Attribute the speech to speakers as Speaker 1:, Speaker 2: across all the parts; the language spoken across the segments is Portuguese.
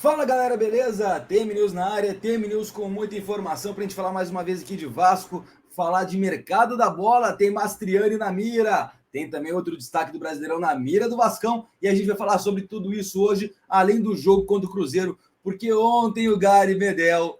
Speaker 1: Fala galera, beleza? TM News na área, TM News com muita informação para a gente falar mais uma vez aqui de Vasco, falar de mercado da bola, tem Mastriani na mira, tem também outro destaque do Brasileirão na mira do Vascão e a gente vai falar sobre tudo isso hoje, além do jogo contra o Cruzeiro, porque ontem o Gary Medel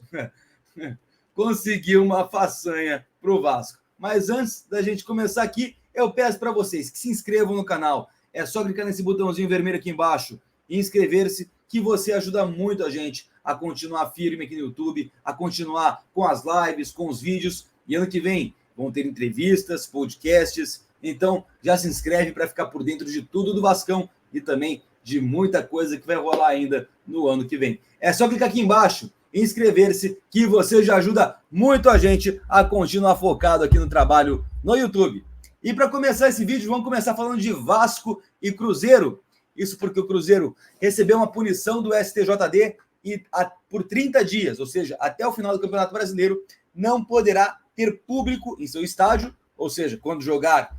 Speaker 1: conseguiu uma façanha pro Vasco. Mas antes da gente começar aqui, eu peço para vocês que se inscrevam no canal, é só clicar nesse botãozinho vermelho aqui embaixo e inscrever-se, que você ajuda muito a gente a continuar firme aqui no YouTube, a continuar com as lives, com os vídeos. E ano que vem vão ter entrevistas, podcasts. Então, já se inscreve para ficar por dentro de tudo do Vascão e também de muita coisa que vai rolar ainda no ano que vem. É só clicar aqui embaixo e inscrever-se, que você já ajuda muito a gente a continuar focado aqui no trabalho no YouTube. E para começar esse vídeo, vamos começar falando de Vasco e Cruzeiro. Isso porque o Cruzeiro recebeu uma punição do STJD e por 30 dias, ou seja, até o final do Campeonato Brasileiro, não poderá ter público em seu estádio, ou seja, quando jogar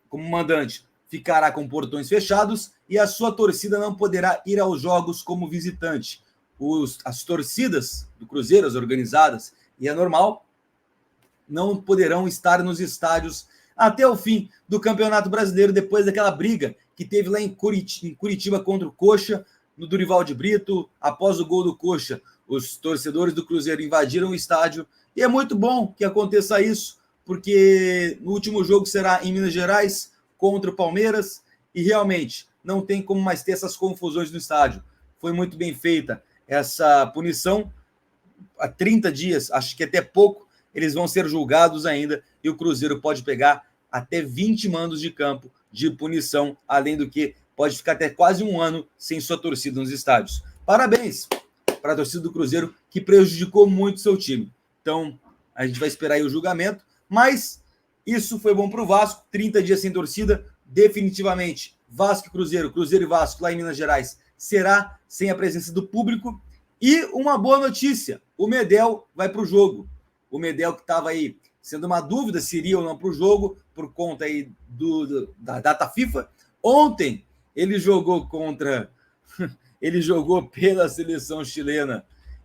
Speaker 1: como mandante, ficará com portões fechados e a sua torcida não poderá ir aos jogos como visitante. As torcidas do Cruzeiro, as organizadas, e é normal, não poderão estar nos estádios até o fim do Campeonato Brasileiro, depois daquela briga que teve lá em Curitiba contra o Coxa, no Dorival de Brito. Após o gol do Coxa, os torcedores do Cruzeiro invadiram o estádio, e é muito bom que aconteça isso, porque no último jogo será em Minas Gerais, contra o Palmeiras, e realmente não tem como mais ter essas confusões no estádio. Foi muito bem feita essa punição, há 30 dias, acho que até pouco, eles vão ser julgados ainda, e o Cruzeiro pode pegar até 20 mandos de campo de punição, além do que pode ficar até quase um ano sem sua torcida nos estádios. Parabéns para a torcida do Cruzeiro, que prejudicou muito seu time. Então, a gente vai esperar aí o julgamento, mas isso foi bom para o Vasco, 30 dias sem torcida, definitivamente, Vasco e Cruzeiro, Cruzeiro e Vasco lá em Minas Gerais, será sem a presença do público. E uma boa notícia, o Medel vai para o jogo. O Medel que estava aí sendo uma dúvida se iria ou não para o jogo, por conta aí da data FIFA. Ontem ele jogou ele jogou pela seleção chilena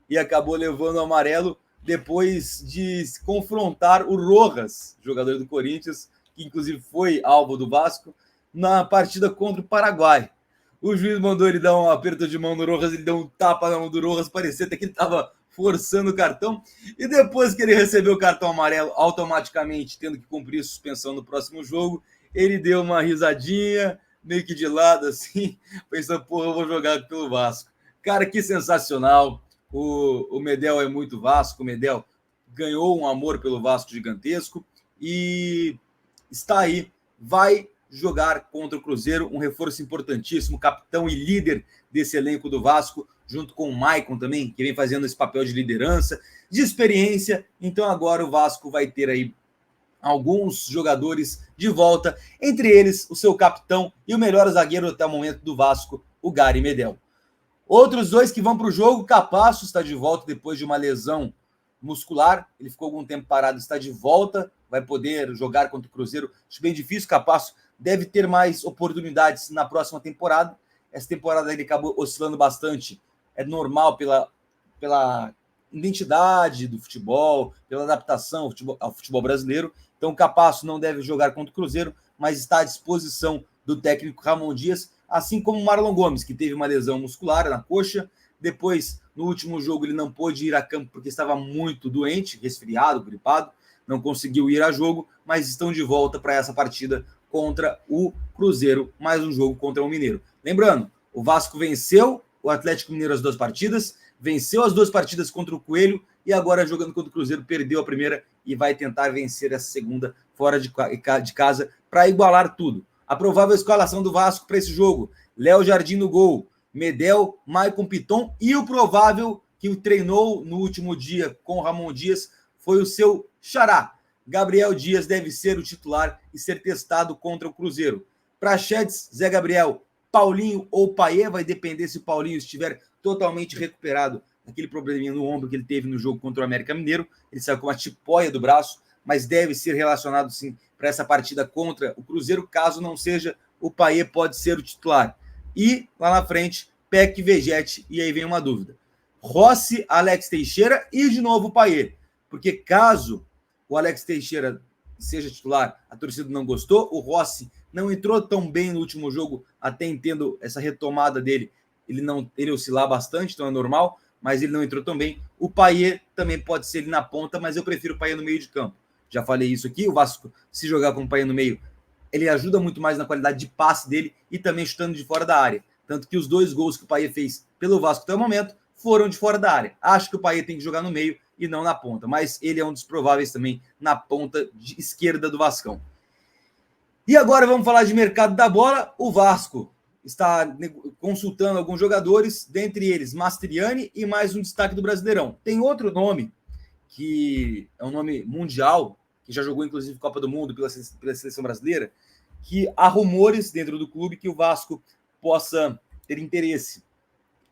Speaker 1: e acabou levando o amarelo depois de confrontar o Rojas, jogador do Corinthians, que inclusive foi alvo do Vasco, na partida contra o Paraguai. O juiz mandou ele dar um aperto de mão no Rojas, ele deu um tapa na mão do Rojas, parecia até que ele estava forçando o cartão, e depois que ele recebeu o cartão amarelo, automaticamente tendo que cumprir suspensão no próximo jogo, ele deu uma risadinha, meio que de lado, assim, pensando, porra, eu vou jogar pelo Vasco. Cara, que sensacional, o Medel é muito Vasco, o Medel ganhou um amor pelo Vasco gigantesco, e está aí, vai jogar contra o Cruzeiro, um reforço importantíssimo, capitão e líder desse elenco do Vasco, junto com o Maicon também, que vem fazendo esse papel de liderança, de experiência. Então agora o Vasco vai ter aí alguns jogadores de volta, entre eles o seu capitão e o melhor zagueiro até o momento do Vasco, o Gary Medel. Outros dois que vão para o jogo, Capasso está de volta depois de uma lesão muscular, ele ficou algum tempo parado, está de volta, vai poder jogar contra o Cruzeiro. Acho bem difícil, Capasso deve ter mais oportunidades na próxima temporada. Essa temporada ele acabou oscilando bastante, é normal pela identidade do futebol, pela adaptação ao futebol brasileiro. Então o Capasso não deve jogar contra o Cruzeiro, mas está à disposição do técnico Ramon Dias, assim como o Marlon Gomes, que teve uma lesão muscular na coxa. Depois, no último jogo, ele não pôde ir a campo porque estava muito doente, resfriado, gripado, não conseguiu ir a jogo, mas estão de volta para essa partida contra o Cruzeiro, mais um jogo contra o Mineiro. Lembrando, o Vasco venceu o Atlético Mineiro as 2 partidas, venceu as 2 partidas contra o Coelho e agora jogando contra o Cruzeiro, perdeu a primeira e vai tentar vencer essa segunda fora de casa para igualar tudo. A provável escalação do Vasco para esse jogo: Léo Jardim no gol, Medel, Maicon Piton, e o provável que o treinou no último dia com o Ramon Dias foi o seu xará. Gabriel Dias deve ser o titular e ser testado contra o Cruzeiro. Praxedes, Zé Gabriel, Paulinho ou Payet, vai depender se o Paulinho estiver totalmente recuperado daquele probleminha no ombro que ele teve no jogo contra o América Mineiro. Ele saiu com uma tipóia do braço, mas deve ser relacionado sim para essa partida contra o Cruzeiro. Caso não seja, o Payet pode ser o titular. E lá na frente, Peck, Vegete, e aí vem uma dúvida. Rossi, Alex Teixeira e de novo o Payet. Porque caso o Alex Teixeira seja titular, a torcida não gostou, o Rossi não entrou tão bem no último jogo, até entendo essa retomada dele, ele oscilar bastante, então é normal, mas ele não entrou tão bem. O Payet também pode ser ele na ponta, mas eu prefiro o Payet no meio de campo. Já falei isso aqui, o Vasco, se jogar com o Payet no meio, ele ajuda muito mais na qualidade de passe dele e também chutando de fora da área. Tanto que os 2 gols que o Payet fez pelo Vasco até o momento foram de fora da área. Acho que o Payet tem que jogar no meio e não na ponta, mas ele é um dos prováveis também na ponta esquerda do Vascão. E agora vamos falar de mercado da bola. O Vasco está consultando alguns jogadores, dentre eles Mastriani e mais um destaque do Brasileirão. Tem outro nome, que é um nome mundial, que já jogou inclusive Copa do Mundo pela seleção brasileira, que há rumores dentro do clube que o Vasco possa ter interesse.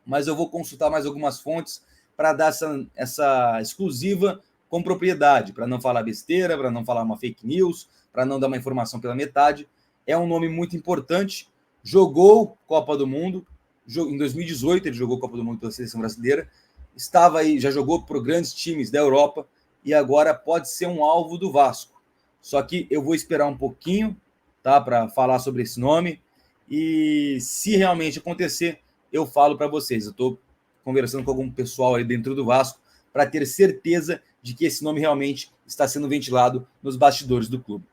Speaker 1: Mas eu vou consultar mais algumas fontes para dar essa exclusiva com propriedade, para não falar besteira, para não falar uma fake news, para não dar uma informação pela metade. É um nome muito importante, jogou Copa do Mundo, em 2018 ele jogou Copa do Mundo pela seleção brasileira, estava aí, já jogou por grandes times da Europa e agora pode ser um alvo do Vasco. Só que eu vou esperar um pouquinho, tá, para falar sobre esse nome e se realmente acontecer, eu falo para vocês. Eu estou conversando com algum pessoal aí dentro do Vasco para ter certeza de que esse nome realmente está sendo ventilado nos bastidores do clube.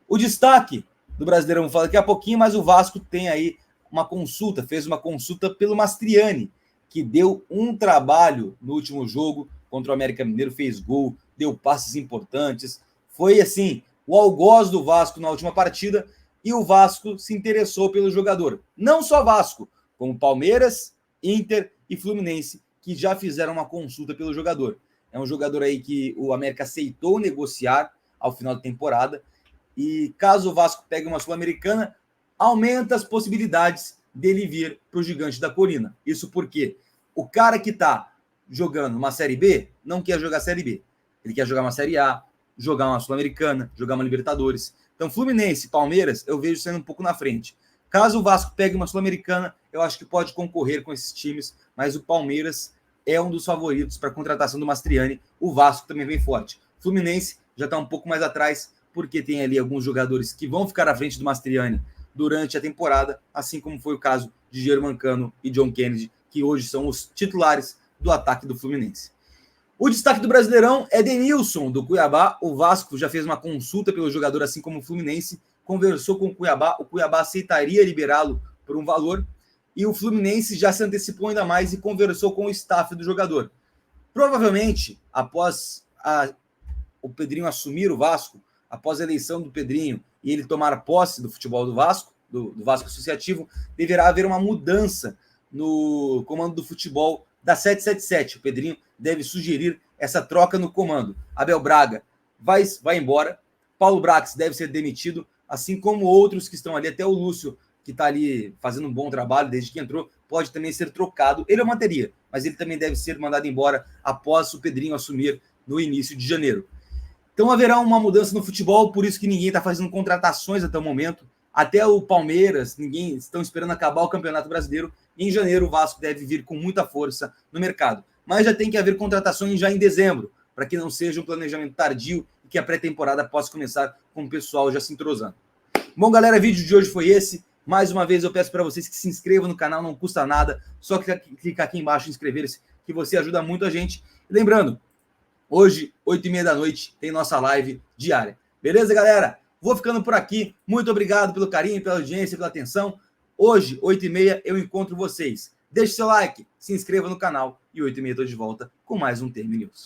Speaker 1: O destaque do Brasileirão, vou falar daqui a pouquinho, mas o Vasco tem aí fez uma consulta pelo Mastriani, que deu um trabalho no último jogo contra o América Mineiro, fez gol, deu passes importantes, foi assim, o algoz do Vasco na última partida, e o Vasco se interessou pelo jogador. Não só Vasco, como Palmeiras, Inter e Fluminense, que já fizeram uma consulta pelo jogador. É um jogador aí que o América aceitou negociar ao final da temporada, e caso o Vasco pegue uma Sul-Americana, aumenta as possibilidades dele vir para o Gigante da Colina. Isso porque o cara que está jogando uma Série B não quer jogar Série B. Ele quer jogar uma Série A, jogar uma Sul-Americana, jogar uma Libertadores. Então, Fluminense e Palmeiras, eu vejo sendo um pouco na frente. Caso o Vasco pegue uma Sul-Americana, eu acho que pode concorrer com esses times, mas o Palmeiras é um dos favoritos para a contratação do Mastriani. O Vasco também vem forte. Fluminense já está um pouco mais atrás, porque tem ali alguns jogadores que vão ficar à frente do Mastriani durante a temporada, assim como foi o caso de Germancano e John Kennedy, que hoje são os titulares do ataque do Fluminense. O destaque do Brasileirão é Denilson, do Cuiabá. O Vasco já fez uma consulta pelo jogador, assim como o Fluminense, conversou com o Cuiabá aceitaria liberá-lo por um valor, e o Fluminense já se antecipou ainda mais e conversou com o staff do jogador. Provavelmente, após o Pedrinho assumir o Vasco, após a eleição do Pedrinho e ele tomar posse do futebol do Vasco, do Vasco Associativo, deverá haver uma mudança no comando do futebol da 777. O Pedrinho deve sugerir essa troca no comando. Abel Braga vai embora, Paulo Brax deve ser demitido, assim como outros que estão ali, até o Lúcio, que está ali fazendo um bom trabalho desde que entrou, pode também ser trocado. Ele eu manteria, mas ele também deve ser mandado embora após o Pedrinho assumir no início de janeiro. Então haverá uma mudança no futebol, por isso que ninguém está fazendo contratações até o momento. Até o Palmeiras, ninguém estão esperando acabar o Campeonato Brasileiro. Em janeiro o Vasco deve vir com muita força no mercado. Mas já tem que haver contratações já em dezembro, para que não seja um planejamento tardio e que a pré-temporada possa começar com o pessoal já se entrosando. Bom, galera, o vídeo de hoje foi esse. Mais uma vez eu peço para vocês que se inscrevam no canal, não custa nada. Só clicar aqui embaixo e inscrever-se, que você ajuda muito a gente. E lembrando, hoje, 8h30 da noite, tem nossa live diária. Beleza, galera? Vou ficando por aqui. Muito obrigado pelo carinho, pela audiência, pela atenção. Hoje, 8h30, eu encontro vocês. Deixe seu like, se inscreva no canal e 8h30 estou de volta com mais um TM News.